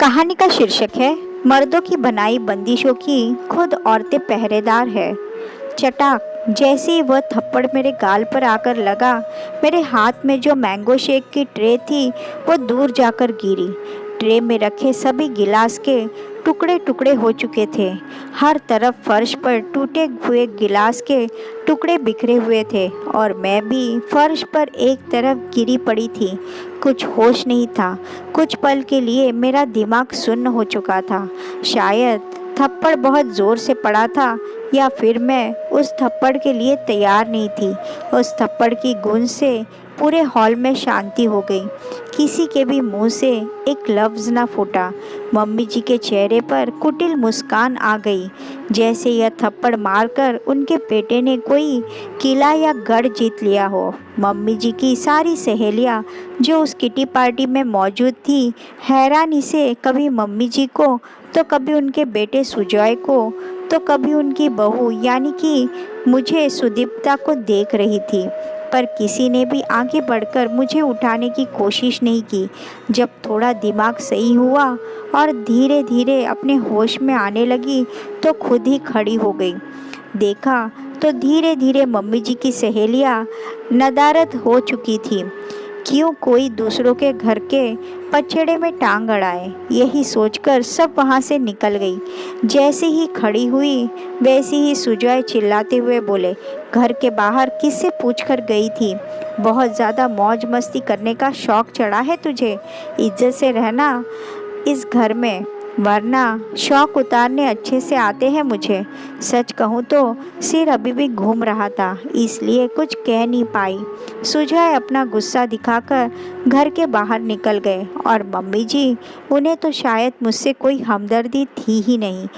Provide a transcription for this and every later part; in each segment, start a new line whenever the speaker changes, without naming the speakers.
कहानी का शीर्षक है मर्दों की बनाई बंदिशों की खुद औरतें पहरेदार है। चटाक जैसे ही वह थप्पड़ मेरे गाल पर आकर लगा, मेरे हाथ में जो मैंगो शेक की ट्रे थी वो दूर जाकर गिरी। ट्रे में रखे सभी गिलास के टुकड़े टुकड़े हो चुके थे। हर तरफ फर्श पर टूटे हुए गिलास के टुकड़े बिखरे हुए थे और मैं भी फर्श पर एक तरफ गिरी पड़ी थी। कुछ होश नहीं था। कुछ पल के लिए मेरा दिमाग सुन्न हो चुका था। शायद थप्पड़ बहुत ज़ोर से पड़ा था या फिर मैं उस थप्पड़ के लिए तैयार नहीं थी। उस थप्पड़ की गूंज से पूरे हॉल में शांति हो गई। किसी के भी मुंह से एक लफ्ज़ ना फूटा। मम्मी जी के चेहरे पर कुटिल मुस्कान आ गई, जैसे यह थप्पड़ मारकर उनके बेटे ने कोई किला या गढ़ जीत लिया हो। मम्मी जी की सारी सहेलियां जो उस किटी पार्टी में मौजूद थी, हैरानी से कभी मम्मी जी को तो कभी उनके बेटे सुजॉय को तो कभी उनकी बहू यानी कि मुझे सुदीप्ता को देख रही थी, पर किसी ने भी आगे बढ़कर मुझे उठाने की कोशिश नहीं की। जब थोड़ा दिमाग सही हुआ और धीरे धीरे अपने होश में आने लगी तो खुद ही खड़ी हो गई। देखा तो धीरे धीरे मम्मी जी की सहेलियां नदारद हो चुकी थी। क्यों कोई दूसरों के घर के पछड़े में टांग अड़ाए, यही सोचकर सब वहां से निकल गई। जैसे ही खड़ी हुई वैसे ही सुजॉय चिल्लाते हुए बोले, घर के बाहर किससे पूछकर गई थी? बहुत ज़्यादा मौज मस्ती करने का शौक चढ़ा है तुझे? इज्जत से रहना इस घर में, वरना शौक उतारने अच्छे से आते हैं मुझे। सच कहूँ तो सिर अभी भी घूम रहा था, इसलिए कुछ कह नहीं पाई। सुजॉय अपना गुस्सा दिखाकर घर के बाहर निकल गए और मम्मी जी, उन्हें तो शायद मुझसे कोई हमदर्दी थी ही नहीं।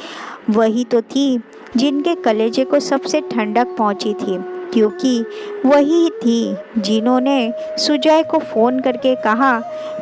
वही तो थी जिनके कलेजे को सबसे ठंडक पहुंची थी, क्योंकि वही थी जिन्होंने सुजॉय को फ़ोन करके कहा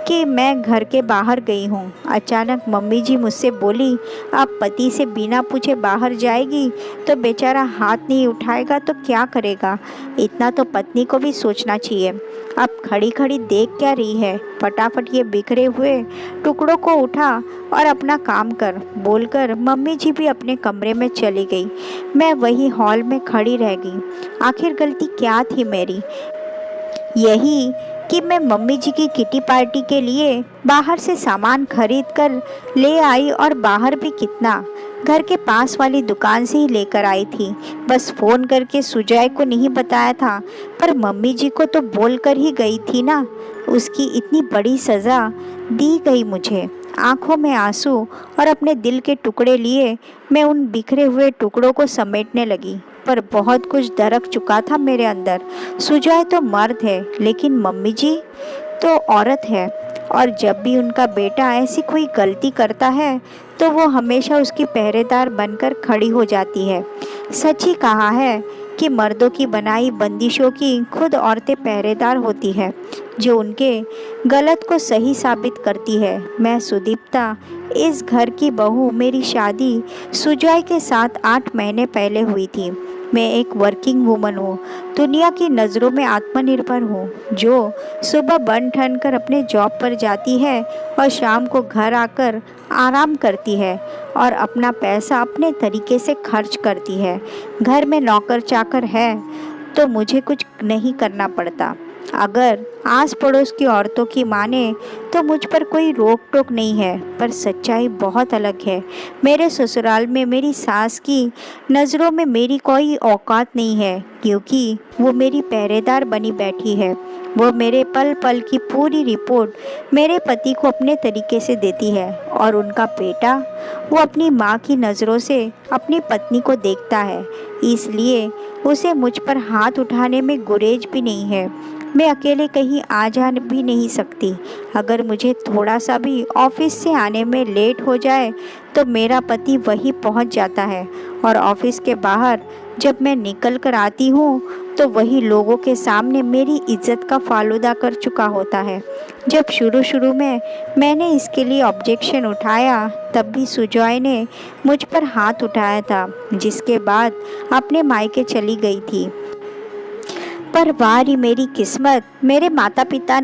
कि मैं घर के बाहर गई हूँ। अचानक मम्मी जी मुझसे बोली, अब पति से बिना पूछे बाहर जाएगी तो बेचारा हाथ नहीं उठाएगा तो क्या करेगा? इतना तो पत्नी को भी सोचना चाहिए। अब खड़ी खड़ी देख क्या रही है? फटाफट ये बिखरे हुए टुकड़ों को उठा और अपना काम कर, बोलकर मम्मी जी भी अपने कमरे में चली गई। मैं वही हॉल में खड़ी रह गई। आखिर गलती क्या थी मेरी? यही कि मैं मम्मी जी की किटी पार्टी के लिए बाहर से सामान खरीद कर ले आई, और बाहर भी कितना, घर के पास वाली दुकान से ही लेकर आई थी। बस फ़ोन करके सुजॉय को नहीं बताया था, पर मम्मी जी को तो बोल कर ही गई थी ना। उसकी इतनी बड़ी सज़ा दी गई मुझे। आंखों में आंसू और अपने दिल के टुकड़े लिए मैं उन बिखरे हुए टुकड़ों को समेटने लगी, पर बहुत कुछ दरक चुका था मेरे अंदर। सुजॉय तो मर्द है, लेकिन मम्मी जी तो औरत है, और जब भी उनका बेटा ऐसी कोई गलती करता है तो वो हमेशा उसकी पहरेदार बनकर खड़ी हो जाती है। सच ही कहा है कि मर्दों की बनाई बंदिशों की खुद औरतें पहरेदार होती है, जो उनके गलत को सही साबित करती है। मैं सुदीप्ता, इस घर की बहू। मेरी शादी सुजॉय के साथ 8 महीने पहले हुई थी। मैं एक वर्किंग वूमन हूँ, दुनिया की नज़रों में आत्मनिर्भर हूँ, जो सुबह बन ठन कर अपने जॉब पर जाती है और शाम को घर आकर आराम करती है और अपना पैसा अपने तरीके से खर्च करती है। घर में नौकर चाकर है तो मुझे कुछ नहीं करना पड़ता। अगर आस पड़ोस की औरतों की माने तो मुझ पर कोई रोक टोक नहीं है, पर सच्चाई बहुत अलग है। मेरे ससुराल में मेरी सास की नज़रों में मेरी कोई औकात नहीं है, क्योंकि वो मेरी पहरेदार बनी बैठी है। वो मेरे पल पल की पूरी रिपोर्ट मेरे पति को अपने तरीके से देती है, और उनका बेटा, वो अपनी माँ की नज़रों से अपनी पत्नी को देखता है, इसलिए उसे मुझ पर हाथ उठाने में गुरेज भी नहीं है। मैं अकेले कहीं आ जा भी नहीं सकती। अगर मुझे थोड़ा सा भी ऑफिस से आने में लेट हो जाए तो मेरा पति वहीं पहुंच जाता है, और ऑफिस के बाहर जब मैं निकल कर आती हूँ तो वही लोगों के सामने मेरी इज्जत का फालूदा कर चुका होता है। जब शुरू शुरू में मैंने इसके लिए ऑब्जेक्शन उठाया, तब भी सुजॉय ने मुझ पर हाथ उठाया था, जिसके बाद अपने मायके चली गई थी। पर वारी मेरी किस्मत, मेरे माता पिता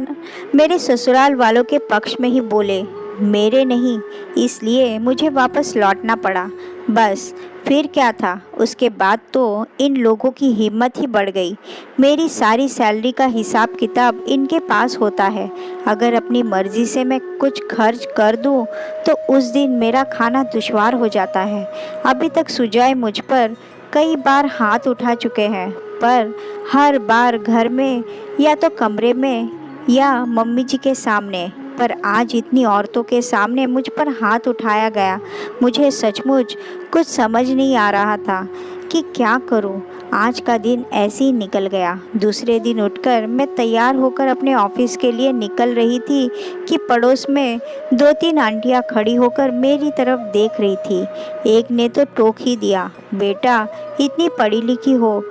मेरे ससुराल वालों के पक्ष में ही बोले। मेरे नहीं, इसलिए मुझे वापस लौटना पड़ा। बस फिर क्या था, उसके बाद तो इन लोगों की हिम्मत ही बढ़ गई। मेरी सारी सैलरी का हिसाब किताब इनके पास होता है। अगर अपनी मर्जी से मैं कुछ खर्च कर दूं तो उस दिन मेरा खाना दुश्वार हो जाता है। अभी तक सुजय मुझ पर कई बार हाथ उठा चुके हैं, पर हर बार घर में या तो कमरे में या मम्मी जी के सामने। पर आज इतनी औरतों के सामने मुझ पर हाथ उठाया गया। मुझे सचमुच कुछ समझ नहीं आ रहा था कि क्या करूं। आज का दिन ऐसे ही निकल गया। दूसरे दिन उठकर मैं तैयार होकर अपने ऑफिस के लिए निकल रही थी कि पड़ोस में 2-3 आंटियां खड़ी होकर मेरी तरफ देख रही थी। एक ने तो टोक ही दिया, बेटा इतनी पढ़ी लिखी हो,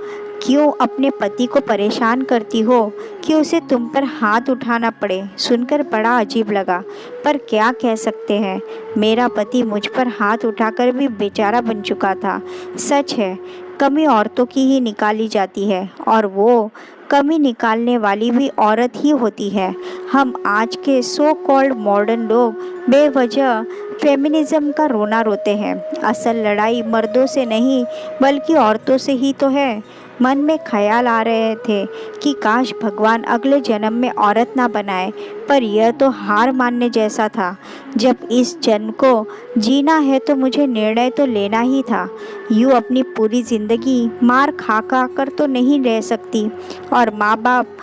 क्यों अपने पति को परेशान करती हो कि उसे तुम पर हाथ उठाना पड़े। सुनकर बड़ा अजीब लगा, पर क्या कह सकते हैं। मेरा पति मुझ पर हाथ उठाकर भी बेचारा बन चुका था। सच है, कमी औरतों की ही निकाली जाती है, और वो कमी निकालने वाली भी औरत ही होती है। हम आज के सो कॉल्ड मॉडर्न लोग बेवजह फेमिनिज्म का रोना रोते हैं। असल लड़ाई मर्दों से नहीं बल्कि औरतों से ही तो है। मन में ख्याल आ रहे थे कि काश भगवान अगले जन्म में औरत ना बनाए, पर यह तो हार मानने जैसा था। जब इस जन्म को जीना है तो मुझे निर्णय तो लेना ही था। यूँ अपनी पूरी ज़िंदगी मार खा खा कर तो नहीं रह सकती, और माँ बाप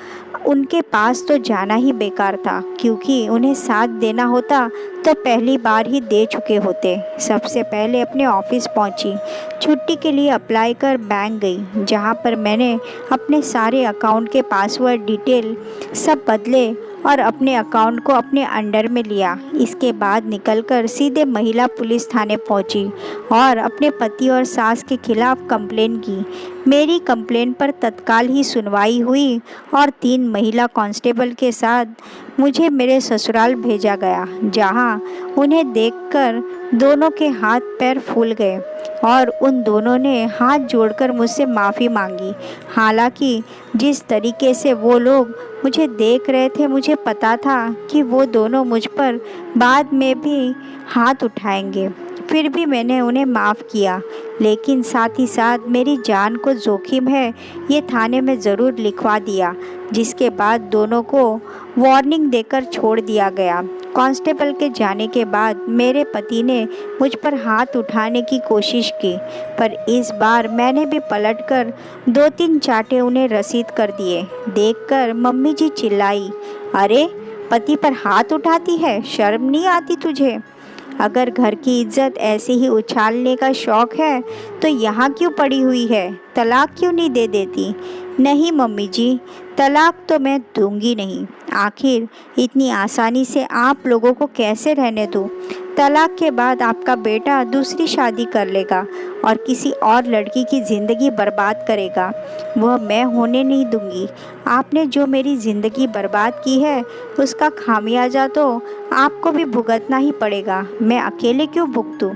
उनके पास तो जाना ही बेकार था, क्योंकि उन्हें साथ देना होता तो पहली बार ही दे चुके होते। सबसे पहले अपने ऑफिस पहुंची। छुट्टी के लिए अप्लाई कर बैंक गई, जहां पर मैंने अपने सारे अकाउंट के पासवर्ड डिटेल सब बदले और अपने अकाउंट को अपने अंडर में लिया। इसके बाद निकलकर सीधे महिला पुलिस थाने पहुंची और अपने पति और सास के खिलाफ कंप्लेन की। मेरी कंप्लेन पर तत्काल ही सुनवाई हुई और 3 महिला कांस्टेबल के साथ मुझे मेरे ससुराल भेजा गया, जहां उन्हें देखकर दोनों के हाथ पैर फूल गए और उन दोनों ने हाथ जोड़कर मुझसे माफ़ी मांगी। हालांकि जिस तरीके से वो लोग मुझे देख रहे थे, मुझे पता था कि वो दोनों मुझ पर बाद में भी हाथ उठाएंगे। फिर भी मैंने उन्हें माफ़ किया, लेकिन साथ ही साथ मेरी जान को जोखिम है ये थाने में ज़रूर लिखवा दिया, जिसके बाद दोनों को वार्निंग देकर छोड़ दिया गया। कांस्टेबल के जाने के बाद मेरे पति ने मुझ पर हाथ उठाने की कोशिश की, पर इस बार मैंने भी पलटकर 2-3 चांटे उन्हें रसीद कर दिए। देखकर मम्मी जी चिल्लाई, अरे पति पर हाथ उठाती है, शर्म नहीं आती तुझे? अगर घर की इज्जत ऐसे ही उछालने का शौक है तो यहाँ क्यों पड़ी हुई है? तलाक क्यों नहीं दे देती? नहीं मम्मी जी, तलाक तो मैं दूंगी नहीं। आखिर इतनी आसानी से आप लोगों को कैसे रहने दूँ? तलाक के बाद आपका बेटा दूसरी शादी कर लेगा और किसी और लड़की की ज़िंदगी बर्बाद करेगा। वह मैं होने नहीं दूंगी। आपने जो मेरी ज़िंदगी बर्बाद की है उसका खामियाजा तो आपको भी भुगतना ही पड़ेगा। मैं अकेले क्यों भुगतूं?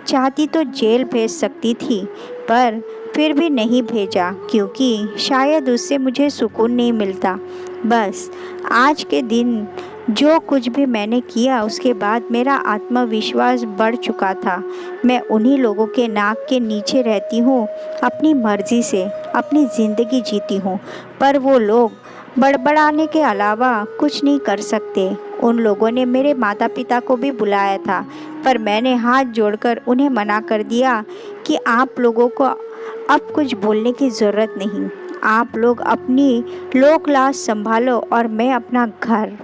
चाहती तो जेल भेज सकती थी, पर फिर भी नहीं भेजा, क्योंकि शायद उससे मुझे सुकून नहीं मिलता। बस आज के दिन जो कुछ भी मैंने किया, उसके बाद मेरा आत्मविश्वास बढ़ चुका था। मैं उन्हीं लोगों के नाक के नीचे रहती हूँ, अपनी मर्जी से अपनी ज़िंदगी जीती हूँ, पर वो लोग बड़बड़ाने के अलावा कुछ नहीं कर सकते। उन लोगों ने मेरे माता पिता को भी बुलाया था, पर मैंने हाथ जोड़कर उन्हें मना कर दिया कि आप लोगों को अब कुछ बोलने की ज़रूरत नहीं। आप लोग अपनी लोक लाज संभालो और मैं अपना घर